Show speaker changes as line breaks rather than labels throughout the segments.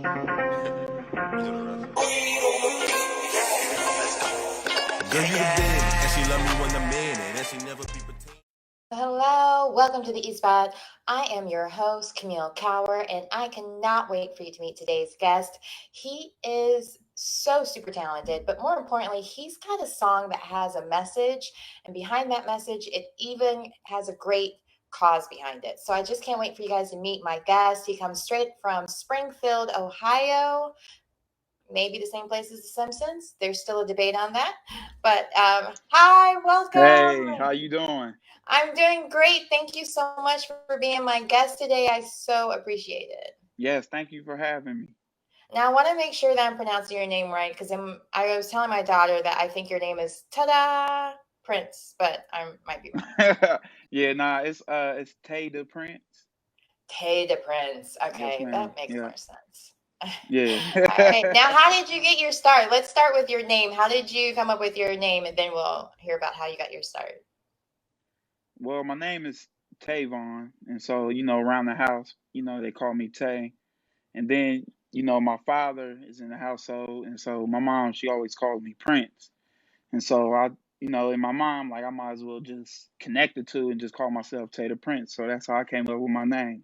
Girl, you the man, and she love me when I'm in it, and she never be pretend.
Hello, welcome to the East Spot. I am your host, Camille Cower, and I cannot wait for you to meet today's guest. He is so super talented, but more importantly, he's got a song that has a message, and behind that message, it even has a great cause behind it. So I just can't wait for you guys to meet my guest. He comes straight from Springfield, Ohio. Maybe the same place as the Simpsons. There's still a debate on that. But hi, welcome.
Hey, how you doing?
I'm doing great. Thank you so much for being my guest today. I so appreciate it.
Yes, thank you for having
Now, I want to make sure that I'm pronouncing your name right because I was telling my daughter that I think your name is Ta Da Prince, but I might be wrong.
me. Yeah, nah, it's Tay Da Prince.
Tay Da Prince.
Yes,
Okay,
ma'am.
that makes
Yeah,
more sense.
yeah.
All right. Now, how did you get your start? Let's start with your name. How did you come up with your name? And then we'll hear about how you got your start.
Well, my name is Tavon, and so around the house, they call me Tay. And then my father is in the household, and so my mom, she always called me Prince. And so in my mom, like I might as well just connect the two and just call myself Tay Da Prince. So that's how I came up with my name.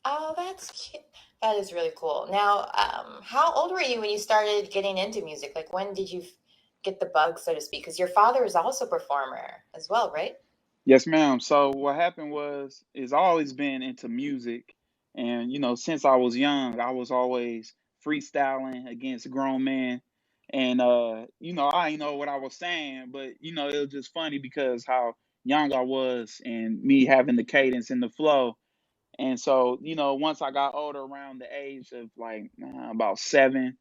Oh, that's cute. That is really cool. Now, how old were you when you started getting into music? Like, when did you get the bug, so to speak? Because your father is also a performer as well, right?
Yes, ma'am. So what happened was, is I always been into music, and since I was young, I was always freestyling against grown men, and I didn't know what I was saying, but it was just funny because how young I was and me having the cadence and the flow, and so once I got older, around the age of like about 7,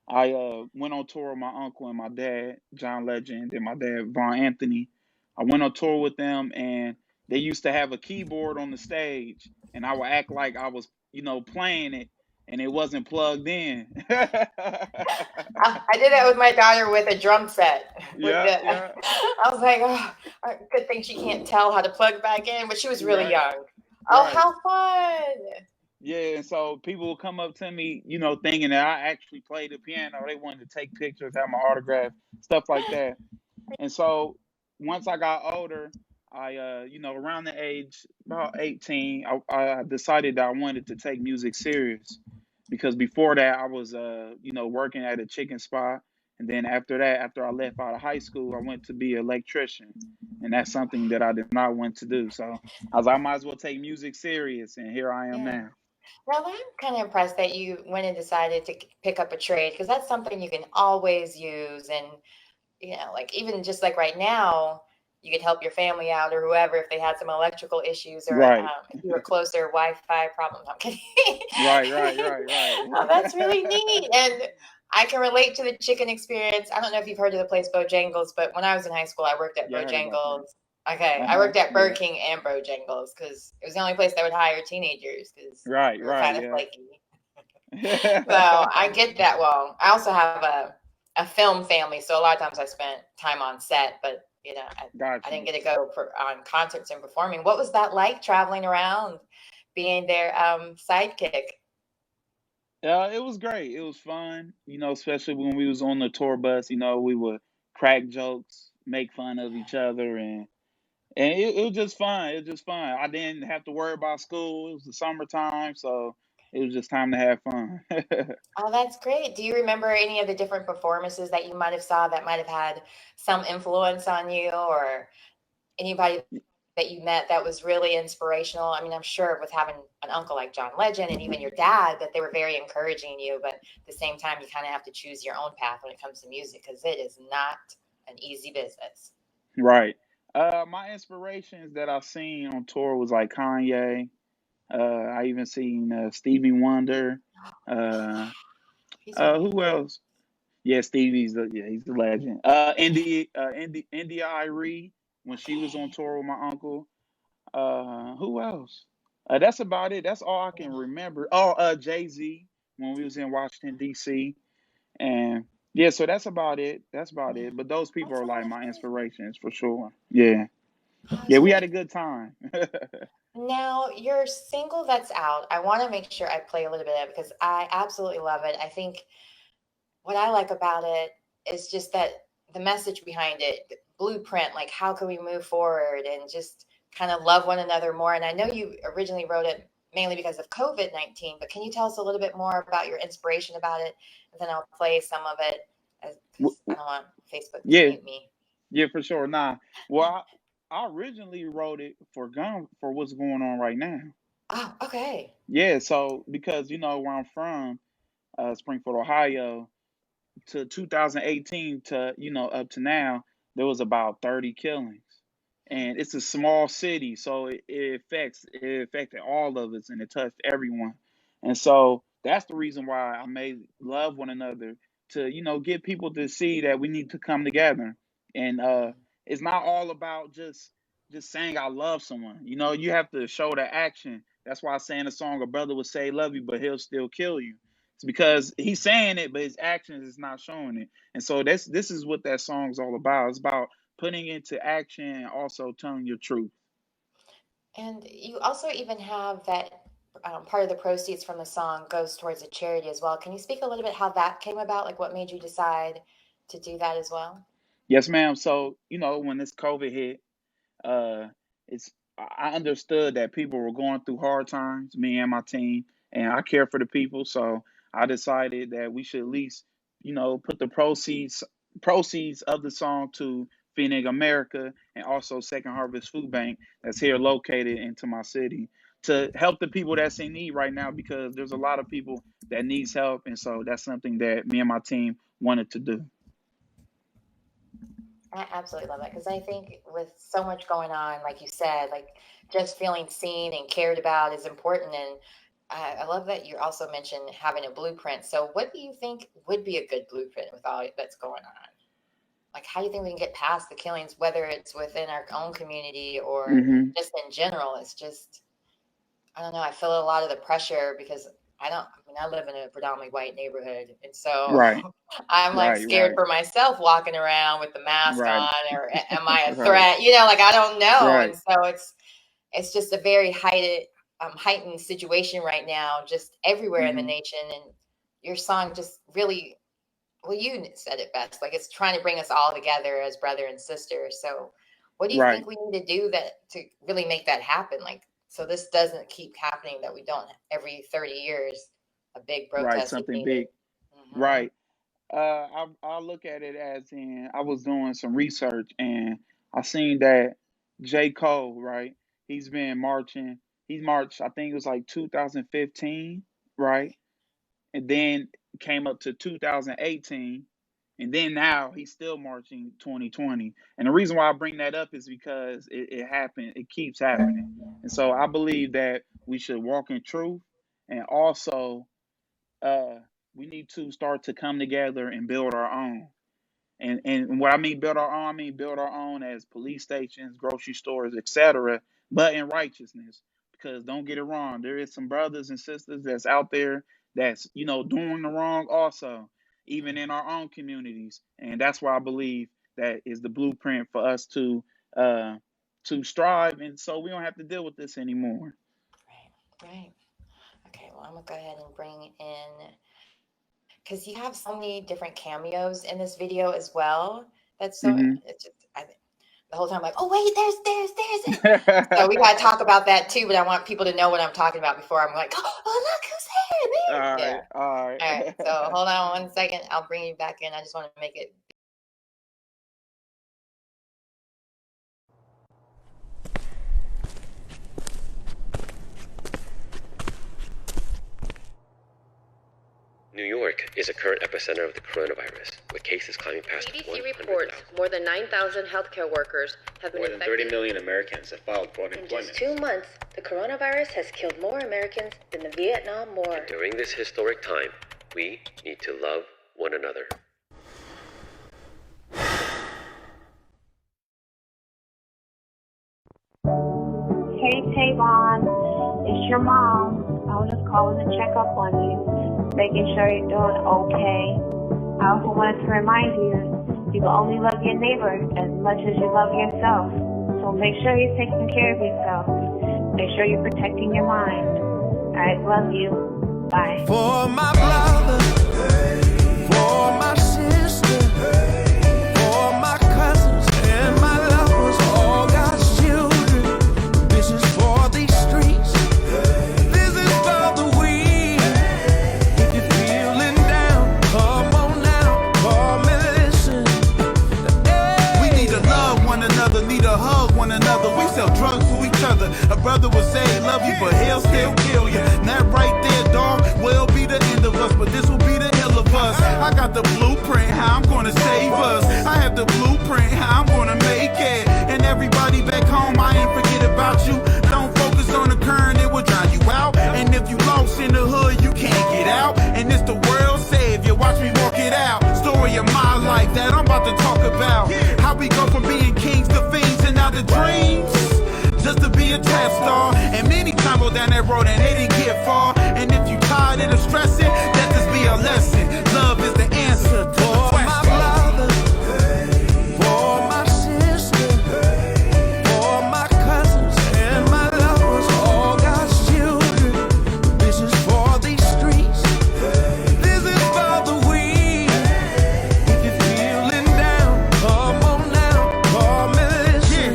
I went on tour with my uncle and my dad, John Legend, and my dad, Von Anthony. I went on tour with them, and they used to have a keyboard on the stage, and I would act like I was, playing it, and it wasn't plugged in.
I did that with my daughter with a drum set. With
Yeah,
the,
yeah,
I was like, oh, good thing she can't tell how to plug back in, but she was really
right,
young. Oh,
right.
how fun!
Yeah, and so people will come up to me, thinking that I actually played the piano. They wanted to take pictures, have my autograph, stuff like that. And so once I got older, I, around the age about 18, I decided that I wanted to take music serious because before that I was, working at a chicken spot. And then after that, after I left out of high school, I went to be an electrician. And that's something that I did not want to do. So I was like, I might as well take music serious. And here I am
Yeah.
now.
Well, I'm kind of impressed that you went and decided to pick up a trade because that's something you can always use. And, like even just like right now, you could help your family out or whoever if they had some electrical issues or
Right,
if you were closer Wi-Fi problems. I'm kidding.
right, right, right,
Oh, that's really
right.
neat. And I can relate to the chicken experience. I don't know if you've heard of the place Bojangles, but when I was in high school, I worked at
Yeah, I heard about that.
Bojangles. Okay, I
Uh-huh.
worked at Burger
Yeah.
King and Bojangles because it was the only place that would hire teenagers because
Right,
we were
right,
kind of
yeah.
flaky. So I get that. Well, I also have a film family, so a lot of times I spent time on set, but I
Got
didn't
you.
get to go on concerts and performing. What was that like traveling around, being their sidekick?
It was great. It was fun, especially when we was on the tour bus, we would crack jokes, make fun of each other, and it was just fun. It was just fun. I didn't have to worry about school. It was the summertime, so it was just time to have fun.
Oh, that's great. Do you remember any of the different performances that you might have saw that might have had some influence on you, or anybody that you met that was really inspirational? I mean, I'm sure with having an uncle like John Legend and even your dad, that they were very encouraging you, but at the same time, you kind of have to choose your own path when it comes to music because it is not an easy business.
Right. My inspirations that I've seen on tour was like Kanye. I even seen Stevie Wonder. Uh,
He's really
who
good.
else? Yeah, he's the legend. India Irie when she was on
Okay.
tour with my uncle. Who else? That's about it. That's all I can
Yeah.
remember. Oh, Jay-Z when we was in Washington D.C. and yeah, so that's about it. That's about
Yeah.
it. But those people
That's
are
a lot
like
of
my
fun.
inspirations for sure. Yeah.
Oh,
Yeah,
it's
we
really
had a good time.
now your single that's out. I want to make sure I play a little bit of it because I absolutely love it. I think what I like about it is just that the message behind it, the blueprint, like how can we move forward and just kind of love one another more. And I know you originally wrote it mainly because of COVID-19, but can you tell us a little bit more about your inspiration about it? And then I'll play some of it
W-
because I don't want Facebook to
Yeah,
mute me.
yeah, for sure. Nah, well, I originally wrote it for what's going on right now.
Oh, okay.
Yeah, so because where I'm from, Springfield, Ohio, to 2018 to up to now, there was about 30 killings, and it's a small city, so it affected all of us, and it touched everyone. And so that's the reason why I made love one another, to get people to see that we need to come together. And it's not all about just saying I love someone. You have to show the action. That's why I say in a song, a brother would say love you, but he'll still kill you. It's because he's saying it, but his actions is not showing it. And so this is what that song's all about. It's about putting into action and also telling your truth.
And you also even have that part of the proceeds from the song goes towards a charity as well. Can you speak a little bit how that came about? Like what made you decide to do that as well?
Yes, ma'am. So, when this COVID hit, uh, it's I understood that people were going through hard times, me and my team, and I care for the people. So I decided that we should at least, put the proceeds of the song to Feeding America and also Second Harvest Food Bank that's here located into my city, to help the people that's in need right now, because there's a lot of people that needs help, and so that's something that me and my team wanted to do.
I absolutely love that because I think with so much going on, like you said, like just feeling seen and cared about is important. And I love that you also mentioned having a blueprint. So, what do you think would be a good blueprint with all that's going on? Like, how do you think we can get past the killings, whether it's within our own community or
Hmm.
just in general? It's just, I don't know. I feel a lot of the pressure because I live in a predominantly white neighborhood. And so
Right,
I'm like
right,
scared
right,
for myself walking around with the mask
right,
on, or am I a
right,
threat? Like I don't know. And
right.
so it's just a very heightened situation right now, just everywhere in the
Hmm.
nation. And your song just really, well, you said it best. Like it's trying to bring us all together as brother and sister. So, what do you
Right,
think we need to do that to really make that happen? Like, so this doesn't keep happening. That we don't every 30 years a big
right.
protest is
Something
needed.
big.
Hmm.
Right. I look at it as in, I was doing some research, and I seen that J. Cole, right? He's been marching. He's marched, I think it was like 2015, right? And then came up to 2018, and then now he's still marching 2020. And the reason why I bring that up is because it happened. It keeps happening. And so I believe that we should walk in truth, and also uh, we need to start to come together and build our own. And what I mean build our own, I mean build our own as police stations, grocery stores, etc. But in righteousness, because don't get it wrong, there is some brothers and sisters that's out there that's doing the wrong also, even in our own communities. And that's why I believe that is the blueprint for us uh, to strive, and so we don't have to deal with this anymore.
Right, right. Okay, well, I'm gonna go ahead and bring in because you have so many different cameos in this video as well. That's so
Hmm.
it's just the whole time like, oh wait, there's it. So we gotta talk about that too. But I want people to know what I'm talking about before I'm like, oh look
All
who's there.
right,
Yeah.
all
All right.
right.
So hold on 1 second. I'll bring you back in. I just want to make it.
New York is a current epicenter of the coronavirus, with cases climbing past
CDC
100,000.
reports more than 9,000 healthcare workers have been
More than
infected.
30 million Americans have filed for
In
unemployment.
just 2 months, the coronavirus has killed more Americans than the Vietnam War.
And during this historic time, we need to love one another.
Hey, Tavon, it's your mom. I was just calling to check up on you, making sure you're doing okay. I also wanted to remind you, you can only love your neighbor as much as you love yourself. So make sure you're taking care of yourself. Make sure you're protecting your mind. All right, love you. Bye.
For my brother, for my sister, for my cousins and my lovers, all God's children. This is for these streets. This is for the weak. If you're feeling down, come on now, come and listen.
We need to love one another, need to hug one another. We sell drugs to each other. A brother would say love you, but he'll still kill you. That right there, dog, will be the end of us, but this will be the ill of us. I got the blueprint, how I'm gonna save us. I have the blueprint, how I'm gonna make it. And everybody back home, I ain't forget about you. Don't focus on the current, it will drown you out. And if you lost in the hood, you can't get out. And it's the world's savior, watch me walk it out. Story of my life that I'm about to talk about. How we go from being kings to fiends and now the dreams. Just to be a trap star. And many times go down that road and they didn't get far. And if you tired of the stressing, let this be a lesson. Love is the answer to the question.
My brother, for my sister, for my cousins and my lovers, all God's children. This is for these streets. This is for the weak. If you're feeling down, come on now, come and listen.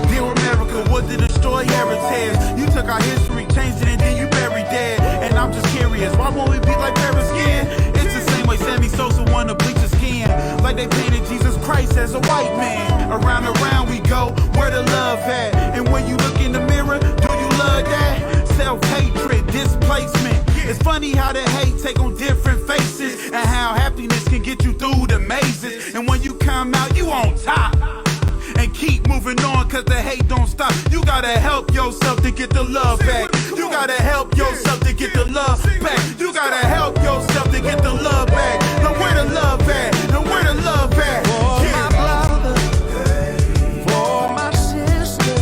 Dear America, what did destroy heritage? You took our history, changed it, and then you buried that. And I'm just curious, why won't we be like Paris skin? It's the same way Sammy Sosa wanna bleach his skin. Like they painted Jesus Christ as a white man. Around and around we go, where the love at? And when you look in the mirror, do you love that? Self-hatred, displacement. It's funny how the hate take on different faces. And how happiness can get you through the mazes. And when you come out, you on top. And keep moving on, cause the hate don't stop. You gotta help yourself to get the love back. You gotta help yourself to get the love back. You gotta help yourself to get the love back. Now where the love at? Now where the love at?
For my brother, for my sister,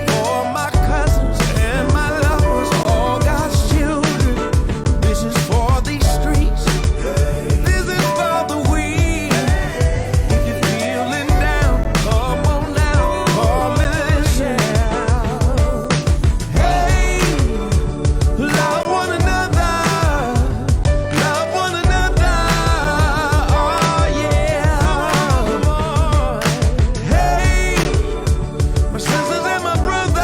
for my cousins and my lovers, all God's children. This is for these streets. This is for the weak. If you're feeling down, come on now, come and listen. Hey, love one another, love one another. Oh yeah, hey, my sisters and my brothers,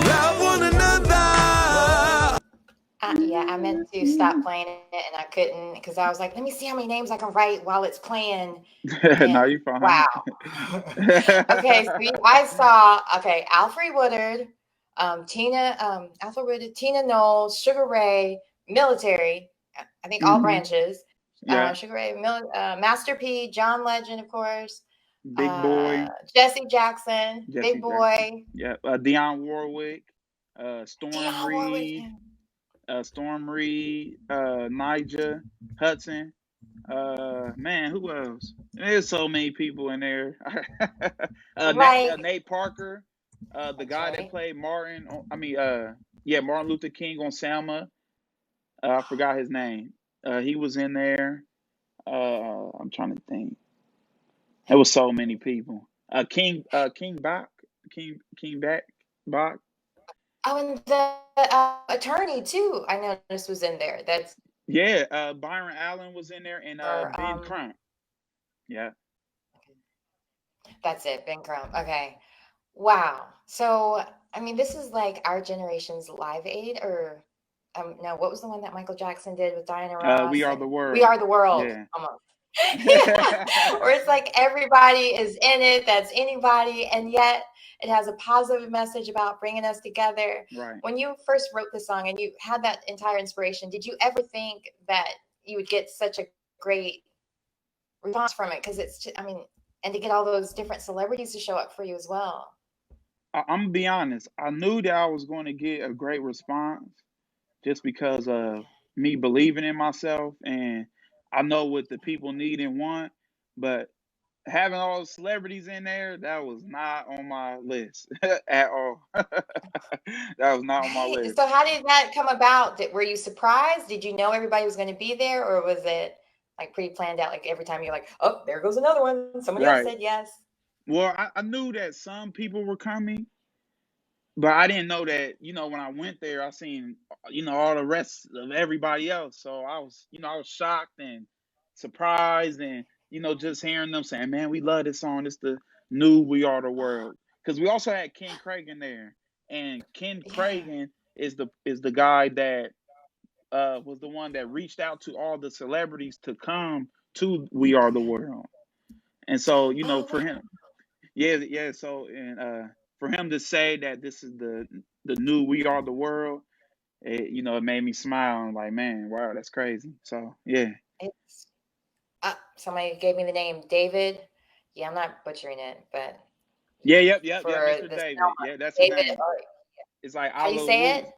love one another.
Yeah, I meant to stop playing it and I couldn't because I was like, let me see how many names I can write while it's playing.
No,
And
you fine.
wow. Okay, so I saw Alfre Woodard, Alfre Woodard, Tina Knowles, Sugar Ray, military, I think all branches.
Yeah,
Sugar Ray, Master P, John Legend, of course.
Big Boy,
Jesse Jackson,
Jesse
Big Boy,
yeah, Dionne Warwick, Storm
Dionne Warwick.
Reid, Nyjah, Hudson. Man, who else? There's so many people in there.
Right.
Nate Parker, the guy that
right.
played Martin. Martin Luther King on Selma. I forgot his name. He was in there. I'm trying to think. There was so many people. King Bach.
Oh, and the attorney too. I noticed was in there. That's
Byron Allen was in there, and
or,
Ben Crump. Yeah.
that's it, Ben Crump. Okay. Wow. So, I mean, this is like our generation's Live Aid, or no, what was the one that Michael Jackson did with Diana Ross?
We Are the World.
We Are the World.
Yeah.
Almost. Or it's like everybody is in it, that's anybody, and yet it has a positive message about bringing us together.
Right.
When you first wrote the song and you had that entire inspiration, did you ever think that you would get such a great response from it? Because it's just, I mean, and to get all those different celebrities to show up for you as well.
I'm gonna be honest. I knew that I was going to get a great response just because of me believing in myself, and I know what the people need and want. But having all the celebrities in there, that was not on my list at all. That was not on my list.
So how did that come about? Were you surprised? Did you know everybody was going to be there, or was it like pre-planned out? Like every time you're like, oh, there goes another one. Somebody else
Right.
said yes.
Well, I knew that some people were coming, but I didn't know that, when I went there, I seen, all the rest of everybody else. So I was shocked and surprised and, just hearing them saying, man, we love this song. It's the new We Are the World. Because we also had Ken Cragen there. And Ken Cragen is the guy that was the one that reached out to all the celebrities to come to We Are the World. And so,
Oh,
for
wow.
him, yeah. So, and for him to say that this is the new We Are the World, it made me smile. I'm like, man, wow, that's crazy. So, yeah.
It's somebody gave me the name David. Yeah, I'm not butchering it, but
Yeah, yep,
for
Mr.
the
David.
Selma,
Yeah, that's his
David.
name. It's like
How do you say
Alou.
it?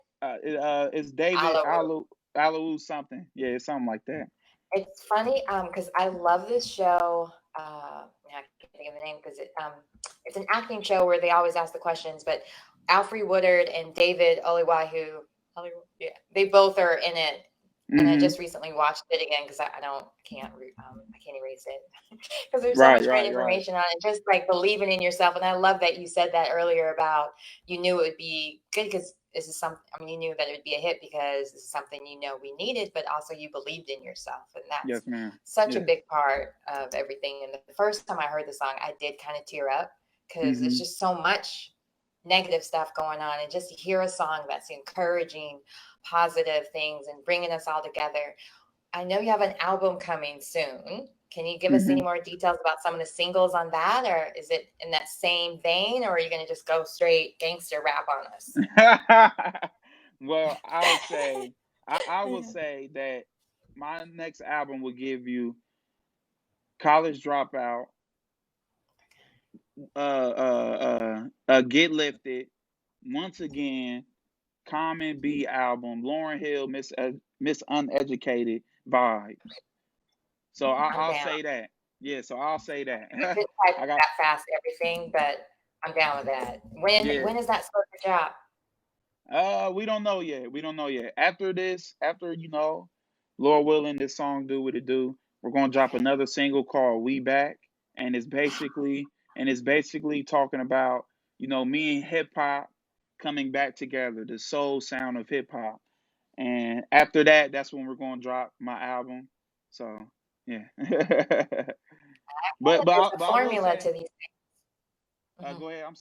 It's David
Oyelowo.
Alou something. Yeah, it's something like that.
It's funny because I love this show. I can't think of the name because it's an acting show where they always ask the questions. But Alfre Woodard and David Oyelowo, yeah, they both are in it. And I
Mm-hmm.
just recently watched it again because I can't erase it because there's so
Right,
much great
right.
information on it. Just like believing in yourself, and I love that you said that earlier about you knew it would be good because this is something. I mean, you knew that it would be a hit because this is something we needed, but also you believed in yourself, and that's
Yes, ma'am.
such a
Yes.
big part of everything. And the first time I heard the song, I did kind of tear up because there's
Mm-hmm.
just so much negative stuff going on, and just to hear a song that's encouraging positive things and bringing us all together. I know you have an album coming soon. Can you give us any
Mm-hmm.
more details about some of the singles on that, or is it in that same vein, or are you going to just go straight gangster rap on us?
Well, I'll say I will say that my next album will give you College Dropout, Get Lifted, Once Again, Common B album, Lauryn Hill, Miss Uneducated Vibes. So
I'm
I'll
down.
say that. Yeah, so I'll say that.
You could type
I got
that fast everything, but I'm down with that. When
yeah.
is that supposed to drop?
We don't know yet. We don't know yet. After Lord willing, this song do what it do. We're gonna drop
Okay.
another single called We Back, and it's basically talking about, me and hip hop coming back together, the soul sound of hip hop. And after that, that's when we're gonna drop my album. So yeah. but
There's a
I will
formula
say,
to these things. Mhm.
go ahead. I'm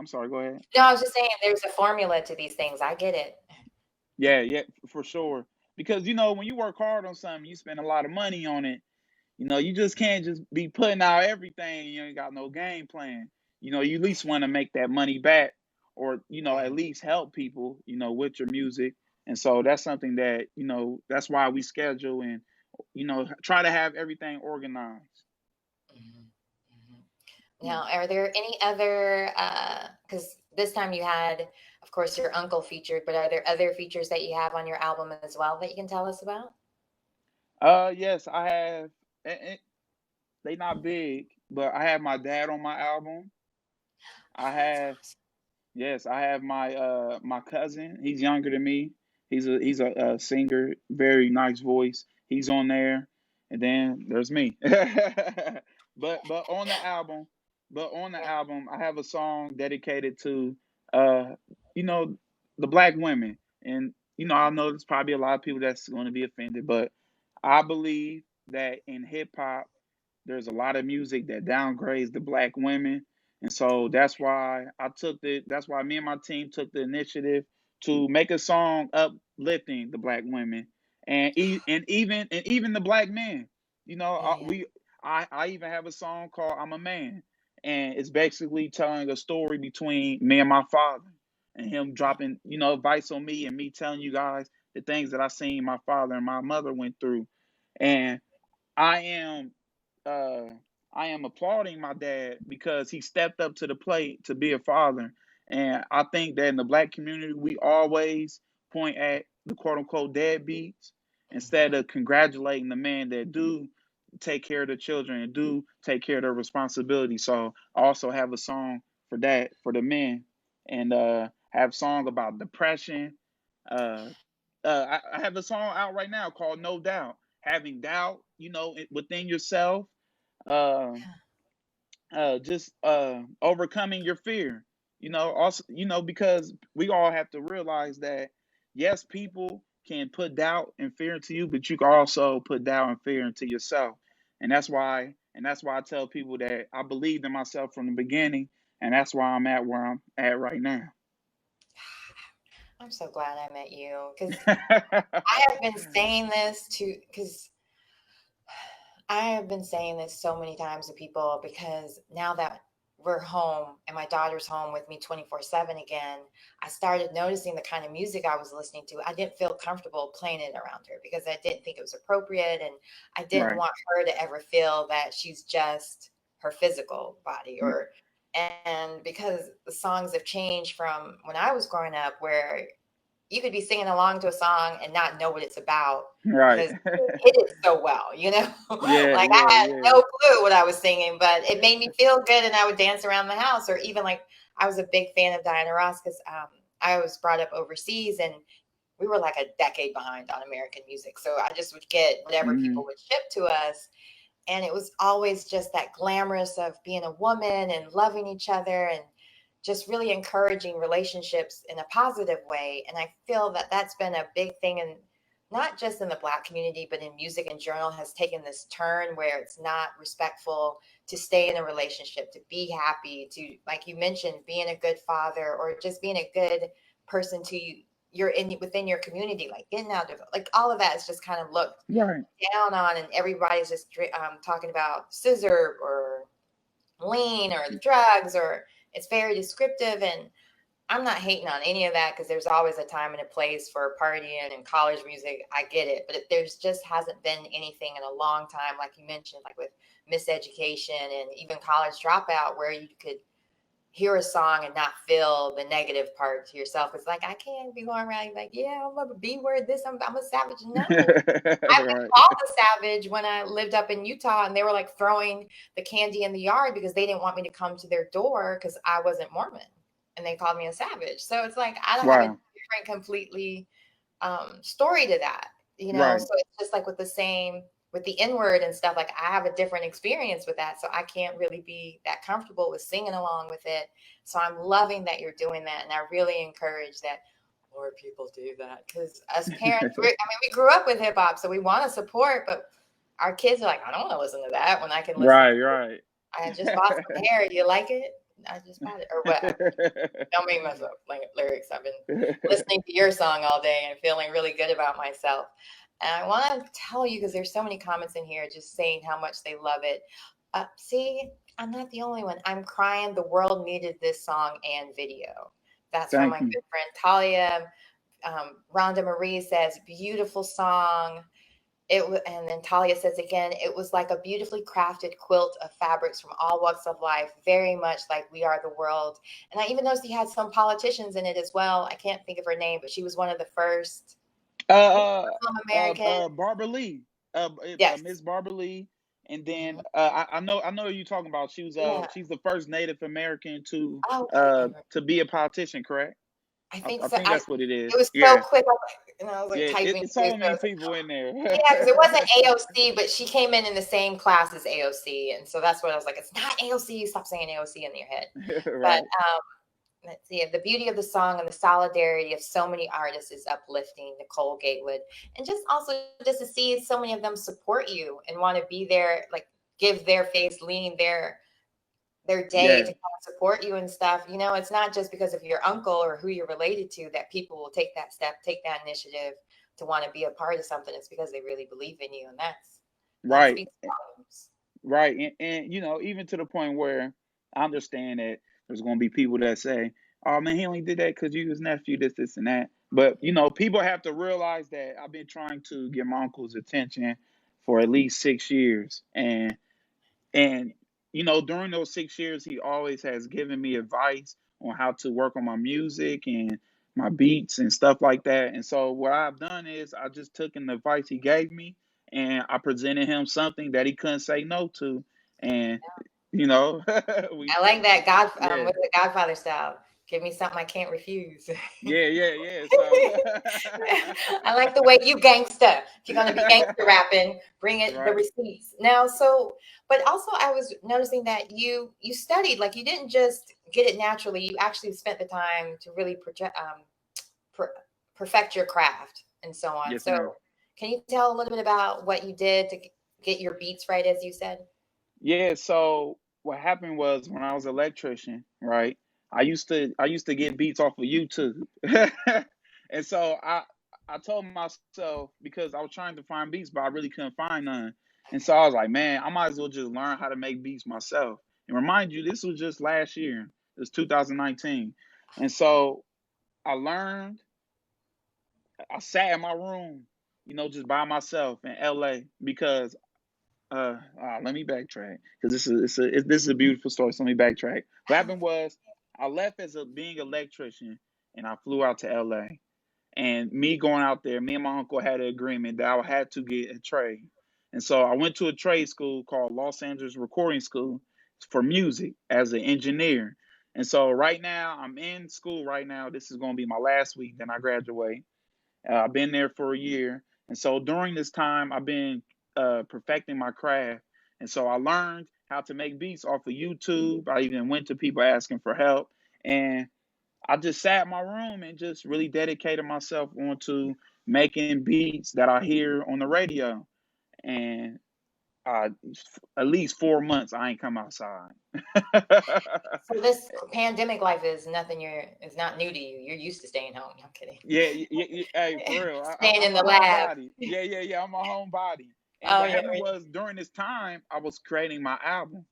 sorry. Go ahead.
No, I was just saying there's a formula to these things. I get it.
Yeah, for sure. Because when you work hard on something, you spend a lot of money on it. You just can't just be putting out everything. You ain't got no game plan. You at least want to make that money back, or at least help people. With your music. And so that's something that that's why we schedule and try to have everything organized.
Mhm, mhm. Now, are there any other, because this time you had, of course, your uncle featured, but are there other features that you have on your album as well that you can tell us about?
Yes, I have. They not big, but I have my dad on my album. I
Oh, that's
have Yes, I have my cousin. He's younger than me. He's a singer, very nice voice. He's on there, and then there's me. But on the album,
awesome.
I have a song dedicated to uh you know the black women, and I know there's probably a lot of people that's going to be offended, but I believe that in hip hop there's a lot of music that downgrades the black women, and so that's why me and my team took the initiative to make a song uplifting the black women, and even the black men.
Yeah, yeah.
I even have a song called I'm a Man, and it's basically telling a story between me and my father, and him dropping advice on me, and me telling you guys the things that I seen my father and my mother went through. And I am uh I am applauding my dad because he stepped up to the plate to be a father. And I think that in the black community we always point at the quote unquote deadbeats instead of congratulating the men that do take care of the children and do take care of their responsibility. So I also have a song for that, for the men, and have a song about depression. I have a song out right now called No Doubt, having doubt, within yourself, uh, just overcoming your fear. Also, because we all have to realize that yes, people can put doubt and fear into you, but you can also put doubt and fear into yourself. And that's why I tell people that I believed in myself from the beginning, and that's why I'm at where I'm at right now.
I'm so glad I met you, because I have been saying this so many times to people, because now that we're home and my daughter's home with me 24/7 again, I started noticing the kind of music I was listening to. I didn't feel comfortable playing it around her because I didn't think it was appropriate, and I didn't
Right.
want her to ever feel that she's just her physical body, and because the songs have changed from when I was growing up, where you could be singing along to a song and not know what it's about
Right.
because it hit it so well,
Yeah,
like
yeah,
I had
yeah.
no clue what I was singing, but it made me feel good, and I would dance around the house. Or even, like, I was a big fan of Diana Ross because I was brought up overseas, and we were like a decade behind on American music. So I just would get whatever people would ship to us. And it was always just that glamorous of being a woman and loving each other and just really encouraging relationships in a positive way. And I feel that that's been a big thing, and not just in the Black community, but in music in general, has taken this turn where it's not respectful to stay in a relationship, to be happy, to, like you mentioned, being a good father, or just being a good person to you. You're within your community, like getting out of, like, all of that is just kind of looked
Right.
down on, and everybody's just talking about scissor or lean or the drugs, or it's very descriptive. And I'm not hating on any of that, because there's always a time and a place for partying and college music. I get it. But there's just hasn't been anything in a long time, like you mentioned, like with miseducation and even college dropout, where you could hear a song and not feel the negative part to yourself. It's like, I can't be going around like, yeah, I'm a B word, this, I'm a savage. No. I've been called a savage when I lived up in Utah, and they were like throwing the candy in the yard because they didn't want me to come to their door because I wasn't Mormon, and they called me a savage. So it's like, I don't have a different completely story to that,
Right.
So it's just like with the N-word and stuff, like I have a different experience with that. So I can't really be that comfortable with singing along with it. So I'm loving that you're doing that. And I really encourage that more people do that, because as parents, we grew up with hip hop, so we want to support, but our kids are like, I don't want to listen to that when I can listen.
Right.
I just bought some hair. Do you like it? I just bought it, or whatever. Don't make myself lyrics. I've been listening to your song all day and feeling really good about myself. And I want to tell you, because there's so many comments in here just saying how much they love it. See, I'm not the only one. I'm crying. The world needed this song and video. That's from my good friend Talia. Rhonda Marie says, beautiful song. And then Talia says again, it was like a beautifully crafted quilt of fabrics from all walks of life, very much like We Are the World. And I even noticed he had some politicians in it as well. I can't think of her name, but she was one of the first American.
Barbara Lee.
Yes.
Miss Barbara Lee. And then I know who you're talking about. She was she's the first Native American to be a politician, correct?
I think
I
so.
think that's what it is.
It was so quick. I was like typing.
It's so many people in there.
Yeah, because it wasn't AOC, but she came in the same class as AOC, and so that's what I was like. It's not AOC. Stop saying AOC in your head.
Right.
But let's see. The beauty of the song and the solidarity of so many artists is uplifting. Nicole Gatewood, and just also just to see so many of them support you and want to be there, like give their face, lean their day to kind of support you and stuff. It's not just because of your uncle or who you're related to that people will take that step, take that initiative to want to be a part of something. It's because they really believe in you, and that's
right. Right. And even to the point where I understand that there's going to be people that say, oh man, he only did that because you his nephew, this and that. But people have to realize that I've been trying to get my uncle's attention for at least 6 years, and during those 6 years, he always has given me advice on how to work on my music and my beats and stuff like that. And so what I've done is I just took the advice he gave me, and I presented him something that he couldn't say no to. And,
I like that with the Godfather style. Give me something I can't refuse.
Yeah. So
I like the way you gangsta. If you're gonna be gangster rapping, bring it the
right.
receipts. Now, so but also I was noticing that you studied, like you didn't just get it naturally. You actually spent the time to really perfect your craft and so on.
Yes, ma'am.
So can you tell a little bit about what you did to get your beats right, as you said?
Yeah, so what happened was when I was an electrician, right? I used to get beats off of YouTube. And so I told myself, because I was trying to find beats, but I really couldn't find none. And so I was like, man, I might as well just learn how to make beats myself. And remind you, this was just last year. It was 2019. And so I learned, I sat in my room, just by myself in LA, because let me backtrack, because this is a beautiful story. So let me backtrack. What happened was I left as being an electrician, and I flew out to LA. And me going out there, me and my uncle had an agreement that I had to get a trade. And so I went to a trade school called Los Angeles Recording School for music as an engineer. And so right now I'm in school right now. This is going to be my last week, then I graduate. I've been there for a year. And so during this time, I've been perfecting my craft. And so I learned how to make beats off of YouTube. I even went to people asking for help. And I just sat in my room and just really dedicated myself onto making beats that I hear on the radio. And at least 4 months, I ain't come outside.
So this pandemic life is it's not new to you. You're used to staying home. I'm kidding.
Yeah. Hey, for real.
Staying in
I'm
the
a
lab.
homebody. Yeah. I'm a homebody. And
Oh,
what
yeah.
happened was during this time, I was creating my album.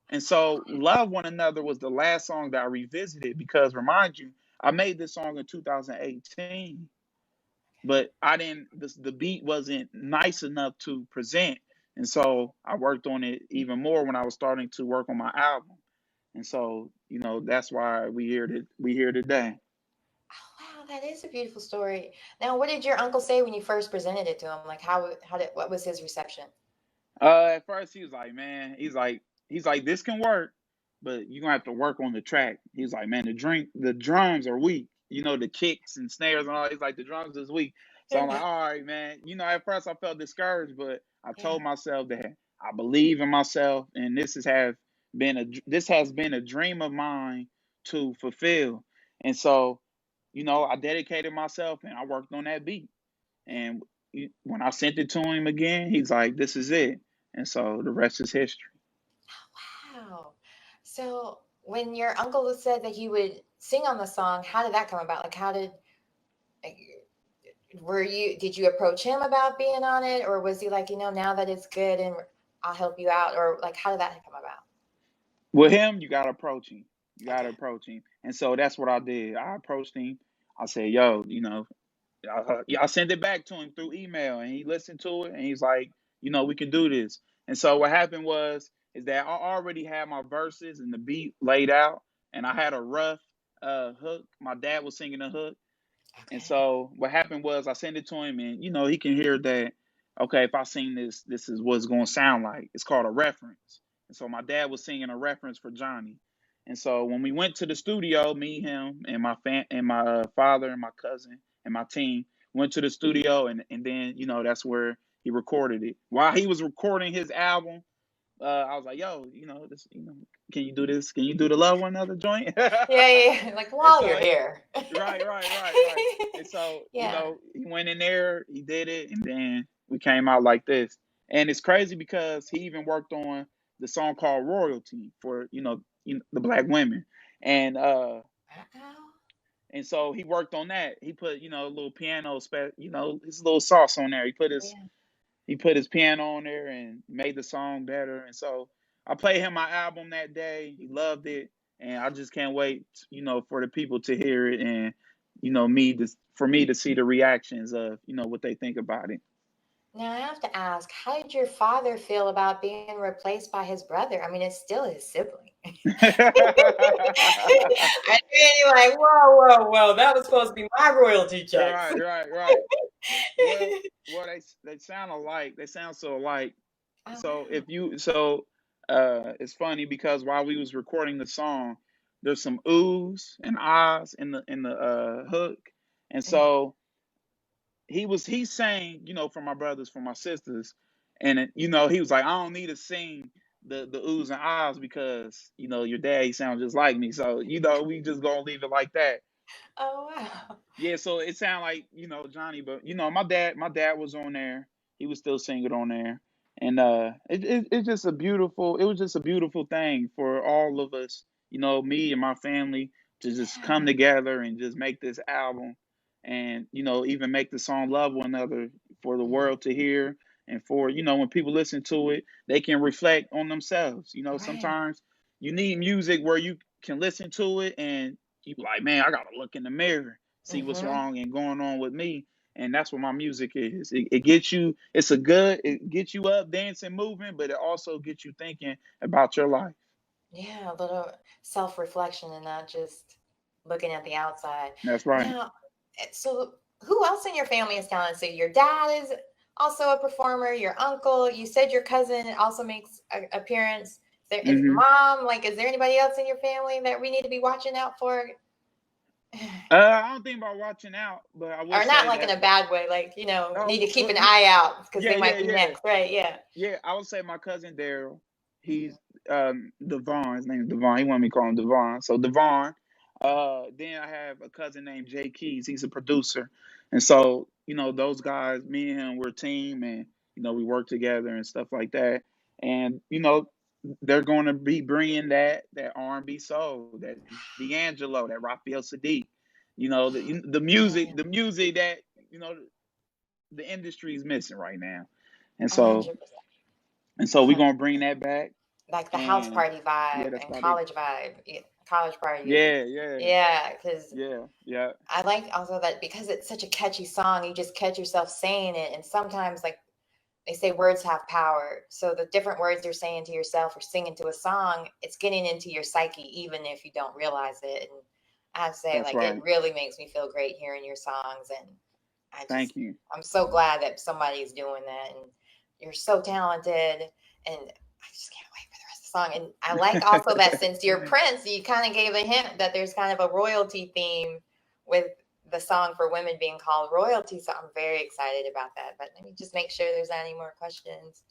And so Love One Another was the last song that I revisited, because remind you, I made this song in 2018, but the beat wasn't nice enough to present. And so I worked on it even more when I was starting to work on my album. And so, that's why we here today.
Oh, wow, that is a beautiful story. Now, what did your uncle say when you first presented it to him? Like, what was his reception?
At first he was like, man, he's like, this can work, but you're gonna have to work on the track. He's like, man, the drums are weak. The kicks and snares and all. He's like, the drums is weak. So I'm like, all right, man. At first I felt discouraged, but I told myself that I believe in myself, and this has been a dream of mine to fulfill. And so, I dedicated myself and I worked on that beat. And when I sent it to him again, he's like, this is it. And so the rest is history.
Wow. So when your uncle said that he would sing on the song, how did that come about? Like, did you approach him about being on it? Or was he like, now that it's good and I'll help you out? Or like, how did that come about?
With him, you got to approach him. And so that's what I did. I approached him. I said, yo, I sent it back to him through email, and he listened to it, and he's like, we can do this. And so what happened is that I already had my verses and the beat laid out, and I had a rough hook. My dad was singing a hook.
Okay.
And so what happened was I sent it to him, and he can hear that, okay, if I sing this, this is what it's going to sound like. It's called a reference. And so my dad was singing a reference for Johnny. And so when we went to the studio, me, him, and my father and my cousin and my team went to the studio, and then that's where he recorded it. While he was recording his album, I was like, yo, this, can you do this? Can you do the Love One Another joint?
Yeah. Like, while you're here.
Right. And so, he went in there, he did it, and then we came out like this. And it's crazy because he even worked on the song called Royalty for, the Black women. And and so he worked on that. He put, a little piano, his little sauce on there. He put his piano on there and made the song better. And so I played him my album that day. He loved it. And I just can't wait, for the people to hear it, and, for me to see the reactions of, what they think about it.
Now I have to ask, how did your father feel about being replaced by his brother? I mean, it's still his sibling. I mean, you're like, whoa, that was supposed to be my royalty check.
Right. Well, they sound alike. They sound so alike.
Oh,
So
wow.
it's funny because while we was recording the song, there's some oohs and ahs in the hook, and so he sang, for my brothers, for my sisters, and he was like, I don't need to sing the oohs and ahs because your dad, he sounds just like me, so we just gonna leave it like that.
Oh wow.
Yeah, so it sounded like Johnny, but my dad was on there. He was still singing on there, and it's just it was just a beautiful thing for all of us, me and my family, to just come together and just make this album, and even make the song "Love One Another" for the world to hear, and for when people listen to it, they can reflect on themselves.
Right.
Sometimes you need music where you can listen to it and you like, man, I gotta look in the mirror, see what's wrong and going on with me. And that's what my music is. It gets you, it gets you up, dancing, moving, but it also gets you thinking about your life.
Yeah, a little self-reflection and not just looking at the outside.
That's right.
Now, so who else in your family is talented? So your dad is also a performer, your uncle, you said your cousin also makes an appearance. Is mom, is there anybody else in your family that we need to be watching out for?
I don't think about watching out, but I will say,
or not like in a bad way, need to keep an eye out because they might be next, right?
Yeah, I would say my cousin Daryl, he's Devon, his name is Devon, he wanted me to call him Devon, so Devon. Then I have a cousin named Jay Keys, he's a producer, and so those guys, me and him, we're a team, and we work together and stuff like that, and they're going to be bringing that R&B soul, that D'Angelo, that Raphael Sadiq, the music that the industry is missing right now, and so
100%.
we're gonna bring that back,
like the house party vibe and college vibe, college party.
Yeah.
Because
yeah.
I like also that because it's such a catchy song, you just catch yourself saying it, and sometimes they say words have power. So the different words you're saying to yourself or singing to a song, it's getting into your psyche, even if you don't realize it. And I have to say, it really makes me feel great hearing your songs. And
thank you.
I'm so glad that somebody's doing that. And you're so talented. And I just can't wait for the rest of the song. And I like also that since you're Prince, you kind of gave a hint that there's kind of a royalty theme with the song for women being called royalty, so I'm very excited about that. But let me just make sure there's not any more questions,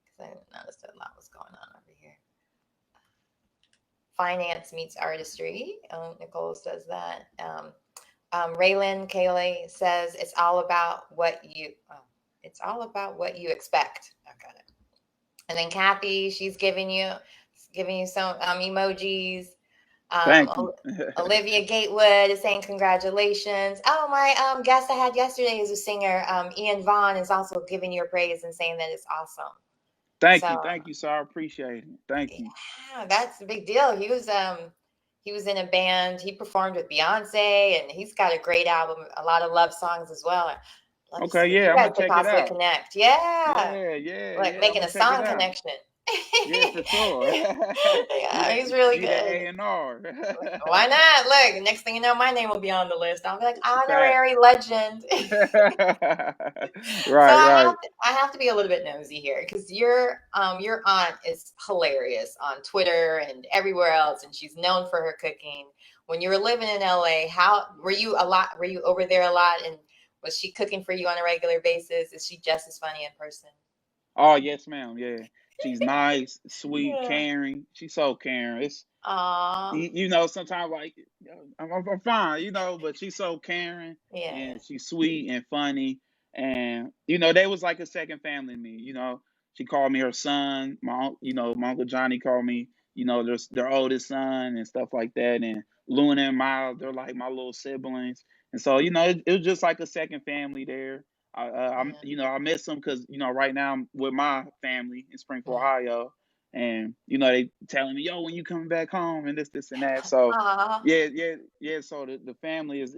because I noticed a lot was going on over here. Finance meets artistry. Nicole says that. Raylan Kaylee says it's all about what you expect. I got it. And then Kathy, she's giving you some emojis.
Thank you.
Olivia Gatewood is saying congratulations. Oh, my guest I had yesterday is a singer. Ian Vaughn is also giving you praise and saying that it's awesome.
Thank you, sir. I appreciate it. Thank you.
Yeah, that's a big deal. He was in a band. He performed with Beyonce, and he's got a great album, a lot of love songs as well.
Okay, yeah, I'm gonna check it out.
Connect. Making a song connection.
Yeah, for sure.
Yeah, he's really good.
A&R.
Why not? Look, next thing you know, my name will be on the list. I'll be like honorary legend.
Right.
I have to be a little bit nosy here because your aunt is hilarious on Twitter and everywhere else, and she's known for her cooking. When you were living in LA, how were you over there a lot, and was she cooking for you on a regular basis? Is she just as funny in person?
Oh yes, ma'am. Yeah. She's nice, sweet, caring. She's so caring. It's sometimes I'm fine, but she's so caring, and she's sweet and funny, and they was like a second family to me. She called me her son. My Uncle Johnny called me, their oldest son and stuff like that, and Luna and Miles, they're like my little siblings, and so it was just like a second family there. I miss them because right now I'm with my family in Springfield, Ohio, and they telling me, yo, when you coming back home, and this and that. So yeah. So the family is,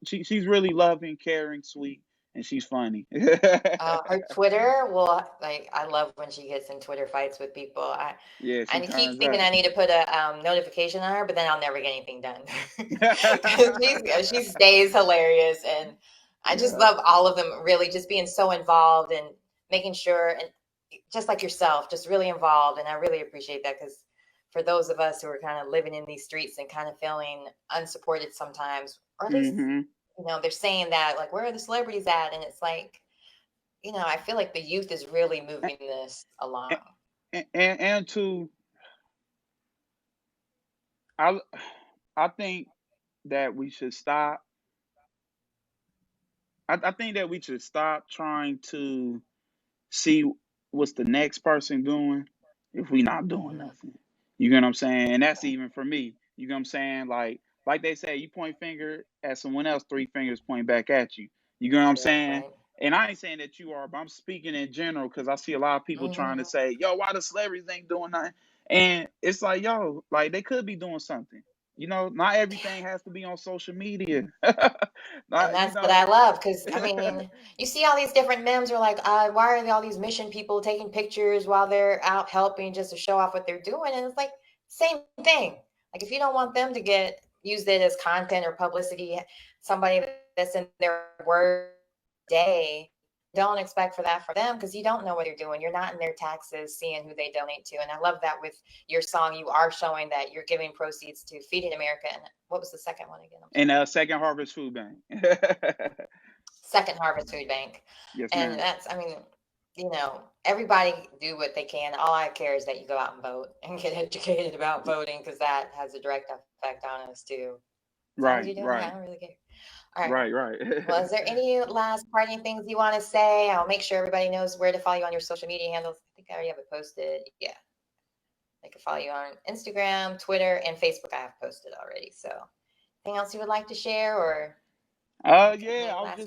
she's really loving, caring, sweet, and she's funny.
Her Twitter, I love when she gets in Twitter fights with people. I keep thinking I need to put a notification on her, but then I'll never get anything done. She stays hilarious, and I just love all of them, really just being so involved and making sure, and just like yourself, just really involved. And I really appreciate that because for those of us who are kind of living in these streets and kind of feeling unsupported sometimes, or at least,
Mm-hmm.
they're saying that, like, where are the celebrities at? And it's like, I feel like the youth is really moving this along.
And to I think that we should stop. I think that we should stop trying to see what's the next person doing if we not doing nothing. You get what I'm saying? And that's even for me. You get what I'm saying? Like they say, you point finger at someone else, 3 fingers point back at you. You get what I'm saying?
Right.
And I ain't saying that you are, but I'm speaking in general because I see a lot of people trying to say, yo, why the celebrities ain't doing nothing? And it's like, yo, like they could be doing something. Not everything has to be on social media.
And that's what I love, because I mean, you see all these different memes are like, why are all these mission people taking pictures while they're out helping just to show off what they're doing? And it's like, same thing. Like, if you don't want them to use it as content or publicity, somebody that's in their work day, don't expect for that for them, because you don't know what you're doing. You're not in their taxes seeing who they donate to. And I love that with your song, you are showing that you're giving proceeds to Feeding America. And what was the second one again?
And Second Harvest Food Bank.
Second Harvest Food Bank.
Yes,
and
ma'am.
that's, I mean, everybody do what they can. All I care is that you go out and vote and get educated about voting, because that has a direct effect on us too. As long as you're doing that, I don't really care. All right.
Right.
Well, is there any last parting things you want to say? I'll make sure everybody knows where to follow you on your social media handles. I think I already have it posted. Yeah. They can follow you on Instagram, Twitter, and Facebook. I have posted already. So anything else you would like to share, or?
Yeah, I would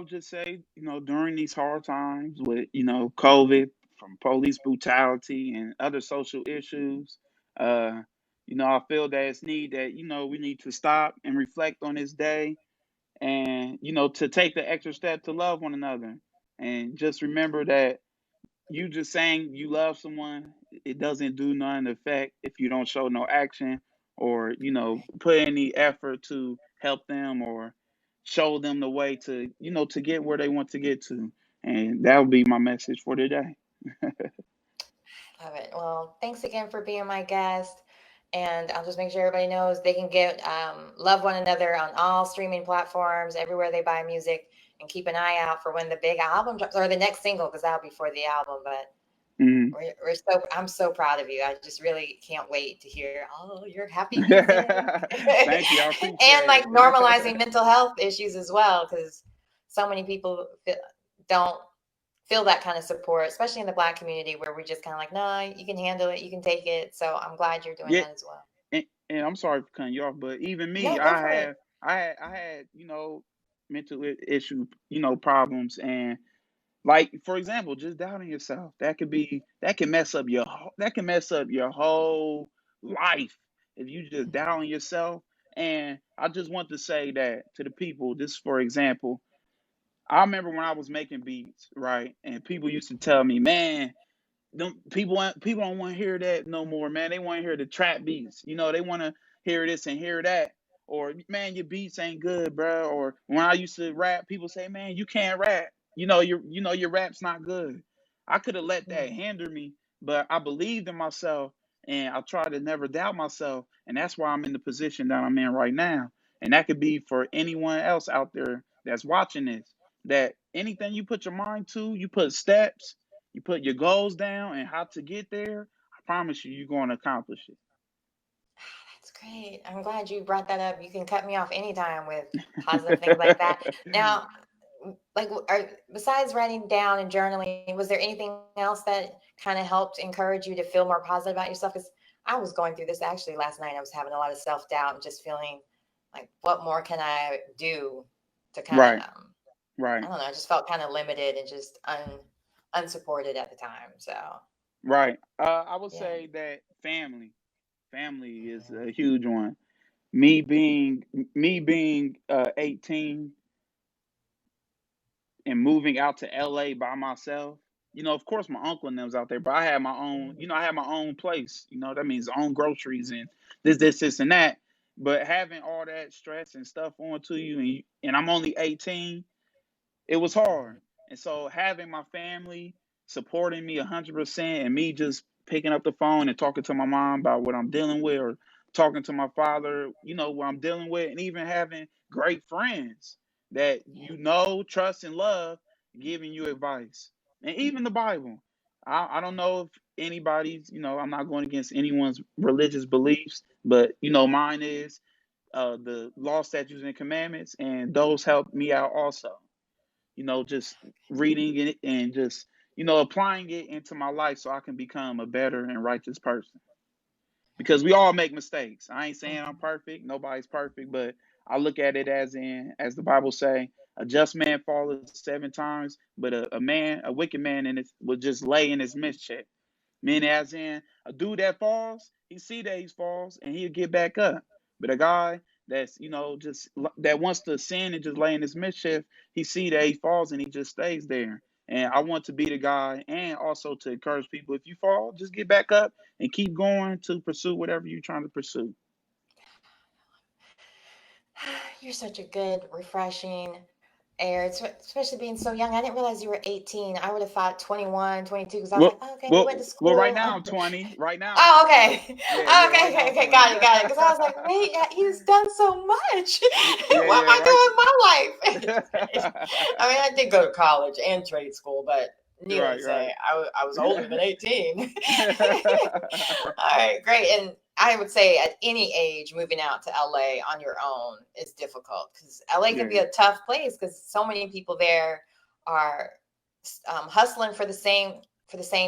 just say, during these hard times with, COVID, from police brutality and other social issues, I feel that it's we need to stop and reflect on this day and, to take the extra step to love one another. And just remember that you just saying you love someone, it doesn't do none effect if you don't show no action or, put any effort to help them or show them the way to, to get where they want to get to. And that would be my message for today.
Love it. Well, thanks again for being my guest. And I'll just make sure everybody knows they can get Love One Another on all streaming platforms, everywhere they buy music, and keep an eye out for when the big album drops, or the next single, because that'll be for the album. But I'm so proud of you. I just really can't wait to hear your happy music.
Thank you. I appreciate
and like
it.
normalizing mental health issues as well, because so many people don't feel that kind of support, especially in the Black community, where we're just kind of like, no, you can handle it, you can take it. So I'm glad you're doing that as well.
And I'm sorry for cutting you off, but even me,
No,
I had mental issue, problems, and like, for example, just doubting yourself. That can mess up your whole life if you just doubting yourself. And I just want to say that to the people, just for example, I remember when I was making beats, right? And people used to tell me, man, people don't want to hear that no more, man. They want to hear the trap beats. They want to hear this and hear that. Or, man, your beats ain't good, bro. Or when I used to rap, people say, man, you can't rap. Your rap's not good. I could have let that hinder me, but I believed in myself and I tried to never doubt myself. And that's why I'm in the position that I'm in right now. And that could be for anyone else out there that's watching this, that anything you put your mind to, you put steps, you put your goals down and how to get there, I promise you're going to accomplish it.
That's great. I'm glad you brought that up. You can cut me off anytime with positive things like that. Now, like, besides writing down and journaling, was there anything else that kind of helped encourage you to feel more positive about yourself? Because I was going through this actually last night. I was having a lot of self-doubt and just feeling like, what more can I do to kind of,
right.
I don't know, I just felt kind of limited and just unsupported at the time. So
right. I would say that family is a huge one. Me being 18 and moving out to LA by myself. Of course my uncle and them's out there, but I had my own, I had my own place. That means own groceries and this and that. But having all that stress and stuff onto you, and I'm only 18, it was hard. And so having my family supporting me 100% and me just picking up the phone and talking to my mom about what I'm dealing with, or talking to my father, what I'm dealing with, and even having great friends that trust and love, giving you advice. And even the Bible. I don't know if anybody's, I'm not going against anyone's religious beliefs, but mine is the law, statutes, and commandments, and those help me out also. Just reading it and just applying it into my life so I can become a better and righteous person. Because we all make mistakes. I ain't saying I'm perfect. Nobody's perfect, but I look at it as the Bible say, a just man falleth 7 times, but a wicked man will just lay in his mischief. Meaning, as in, a dude that falls, he see that he falls and he'll get back up. But a guy that's just that wants to sin and just lay in his mischief, he see that he falls and he just stays there. And I want to be the guy, and also to encourage people, if you fall, just get back up and keep going to pursue whatever you're trying to pursue.
You're such a good, refreshing air, especially being so young. I didn't realize you were 18. I would have thought 21, 22, because I was like, oh, okay, you went to school.
Well, right now I'm 20. Right now.
Oh, okay.
Yeah,
Okay. Got it. Because I was like, wait, he's done so much. What am I doing with my life? I mean, I did go to college and trade school, but needless to say, I was older than 18. All right, great. And I would say at any age, moving out to LA on your own is difficult, because LA can be a tough place, because so many people there are hustling for the same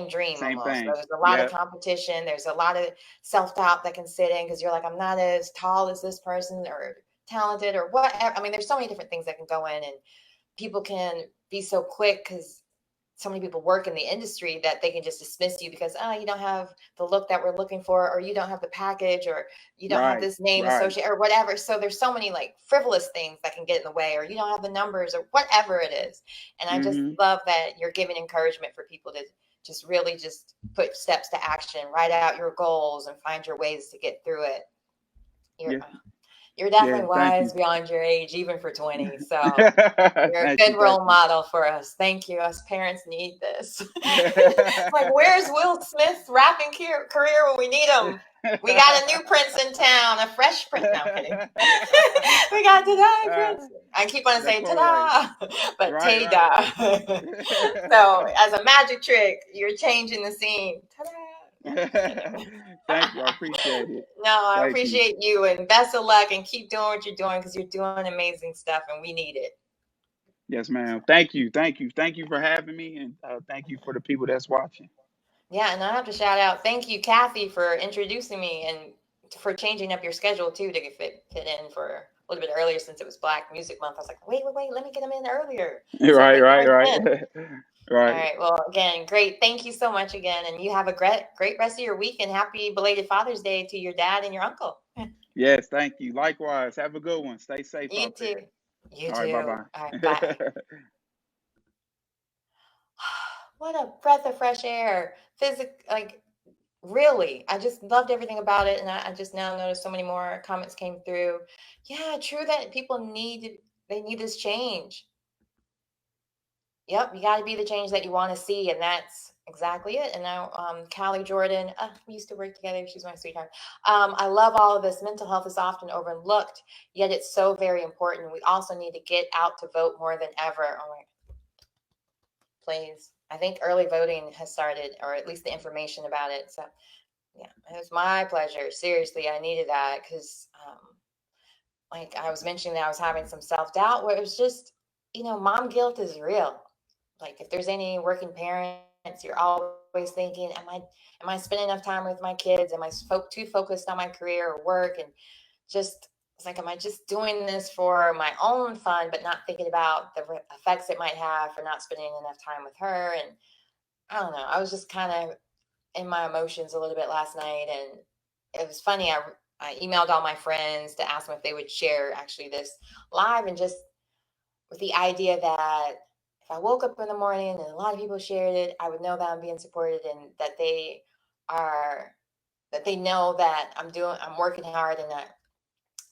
dream. Almost. There's a lot of competition. There's a lot of self-doubt that can sit in, because you're like, I'm not as tall as this person, or talented, or whatever. I mean, there's so many different things that can go in, and people can be so quick, because so many people work in the industry, that they can just dismiss you because, you don't have the look that we're looking for, or you don't have the package, or you don't have this name associated, or whatever. So there's so many like frivolous things that can get in the way, or you don't have the numbers, or whatever it is. And I just love that you're giving encouragement for people to just really just put steps to action, write out your goals, and find your ways to get through it. You're definitely wise beyond your age, even for 20. So you're a good role model for us. Thank you. Us parents need this. Like, where's Will Smith's rapping career when we need him? We got a new Prince in town, a fresh Prince. No, I'm kidding. We got Ta Da Prince. I keep on saying Ta Da, but Tay Da. So as a magic trick, you're changing the scene. Ta Da.
Thank you. I appreciate it.
No, I appreciate you, and best of luck, and keep doing what you're doing, because you're doing amazing stuff and we need it.
Yes, ma'am. Thank you for having me, and thank you for the people that's watching.
Yeah, and I have to shout out, thank you, Kathy, for introducing me, and for changing up your schedule too to fit in for a little bit earlier, since it was Black Music Month. I was like, wait, let me get them in earlier.
Right.
All right. Well, again, great. Thank you so much again. And you have a great rest of your week, and happy belated Father's Day to your dad and your uncle.
Yes, thank you. Likewise. Have a good one. Stay safe.
You too.
There.
You
All
too.
Right, bye-bye.
All right, bye. What a breath of fresh air. Really, I just loved everything about it. And I just now noticed so many more comments came through. Yeah, true that people need this change. Yep, you got to be the change that you want to see, and that's exactly it. And now, Callie Jordan, we used to work together. She's my sweetheart. I love all of this. Mental health is often overlooked, yet it's so very important. We also need to get out to vote more than ever. Oh my, please. I think early voting has started, or at least the information about it. So, yeah, it was my pleasure. Seriously, I needed that, because, like I was mentioning, that I was having some self-doubt, where it was just, mom guilt is real. Like, if there's any working parents, you're always thinking, am I spending enough time with my kids? Am I too focused on my career or work? And just, it's like, am I just doing this for my own fun, but not thinking about the effects it might have for not spending enough time with her? And I don't know. I was just kind of in my emotions a little bit last night. And it was funny. I emailed all my friends to ask them if they would share actually this live, and just with the idea that if I woke up in the morning and a lot of people shared it, I would know that I'm being supported, and that they know that I'm working hard, and that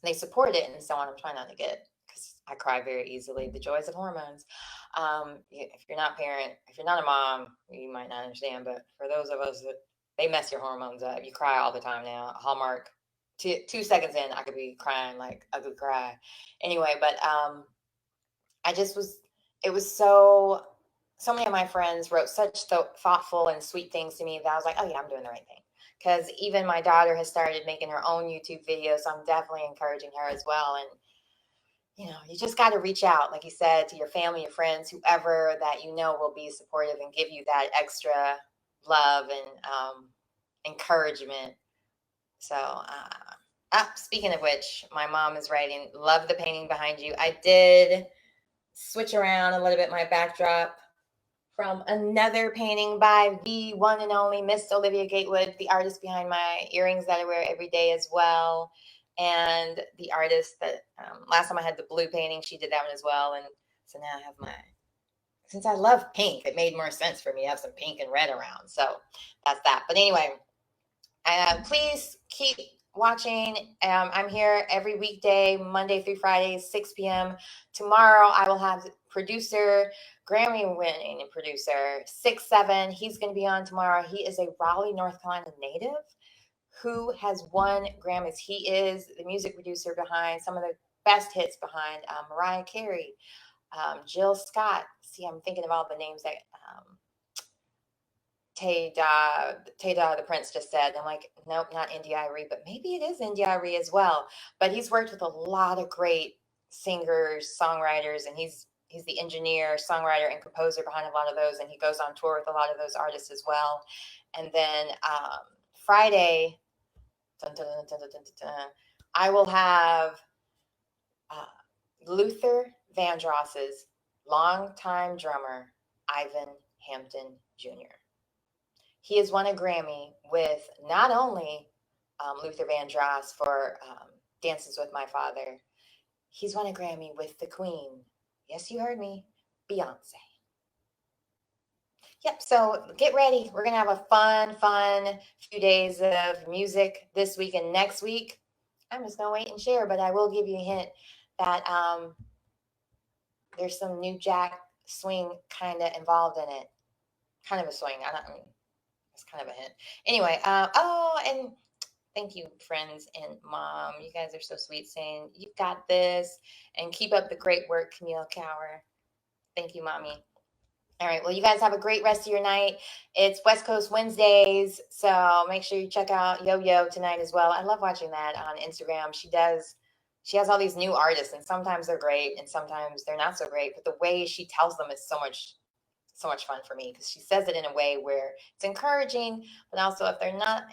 they support it, and so on. I'm trying not to get, because I cry very easily, the joys of hormones. If you're not a parent, if you're not a mom, you might not understand, but for those of us that they mess your hormones up. You cry all the time now. Hallmark. 2 seconds in, I could be crying like a good cry. Anyway, but it was so many of my friends wrote such thoughtful and sweet things to me that I was like, oh yeah, I'm doing the right thing. Because even my daughter has started making her own YouTube videos, so I'm definitely encouraging her as well. And you just got to reach out, like you said, to your family, your friends, whoever that will be supportive and give you that extra love and encouragement. So, speaking of which, my mom is writing, love the painting behind you. I did switch around a little bit my backdrop from another painting by the one and only Miss Olivia Gatewood, the artist behind my earrings that I wear every day as well. And the artist that last time I had the blue painting, she did that one as well. And so now I have since I love pink, it made more sense for me to have some pink and red around. So that's that. But anyway, please keep watching. I'm here every weekday, Monday through Friday, 6 p.m. Tomorrow I will have producer, Grammy-winning producer, 6'7". He's going to be on tomorrow. He is a Raleigh, North Carolina native who has won Grammys. He is the music producer behind some of the best hits behind Mariah Carey, Jill Scott. See, I'm thinking of all the names that Tay Da Prince just said. I'm like, nope, not Nyjah, but maybe it is Nyjah as well. But he's worked with a lot of great singers, songwriters, and he's the engineer, songwriter, and composer behind a lot of those. And he goes on tour with a lot of those artists as well. And then Friday, I will have Luther Vandross's longtime drummer, Ivan Hampton Jr. He has won a Grammy with not only Luther Vandross for Dances with My Father. He's won a Grammy with the Queen. Yes, you heard me, Beyonce. Yep, so get ready. We're going to have a fun few days of music this week and next week. I'm just going to wait and share, but I will give you a hint that there's some new jack swing kind of involved in it. Kind of a swing. It's kind of a hint. Anyway, and thank you, friends and mom. You guys are so sweet saying, you got this. And keep up the great work, Camille Cower. Thank you, mommy. All right. Well, you guys have a great rest of your night. It's West Coast Wednesdays, so make sure you check out Yo-Yo tonight as well. I love watching that on Instagram. She has all these new artists, and sometimes they're great, and sometimes they're not so great. But the way she tells them is so much fun for me because she says it in a way where it's encouraging, but also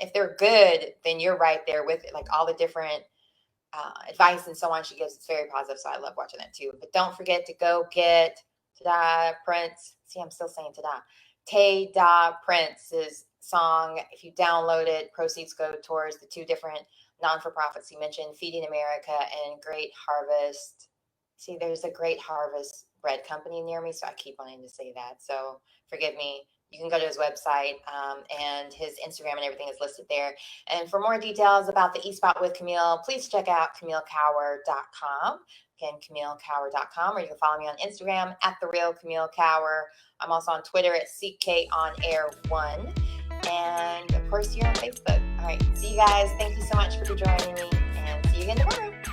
if they're good, then you're right there with it, like all the different advice and so on she gives. It's very positive, so I love watching that too. But don't forget to go get Ta Da Prince. See, I'm still saying Tay Da Prince's song. If you download it, proceeds go towards the 2 different non-for-profits you mentioned, Feeding America and Great Harvest. See, there's a Great Harvest bread company near me, so I keep wanting to say that. So forgive me. You can go to his website and his Instagram and everything is listed there. And for more details about the eSpot with Camille, please check out CamilleCower.com. Again, CamilleCower.com, or you can follow me on Instagram at @TheRealCamilleCower. I'm also on Twitter at CKOnAir1. And of course, you're on Facebook. All right. See you guys. Thank you so much for joining me, and see you again tomorrow.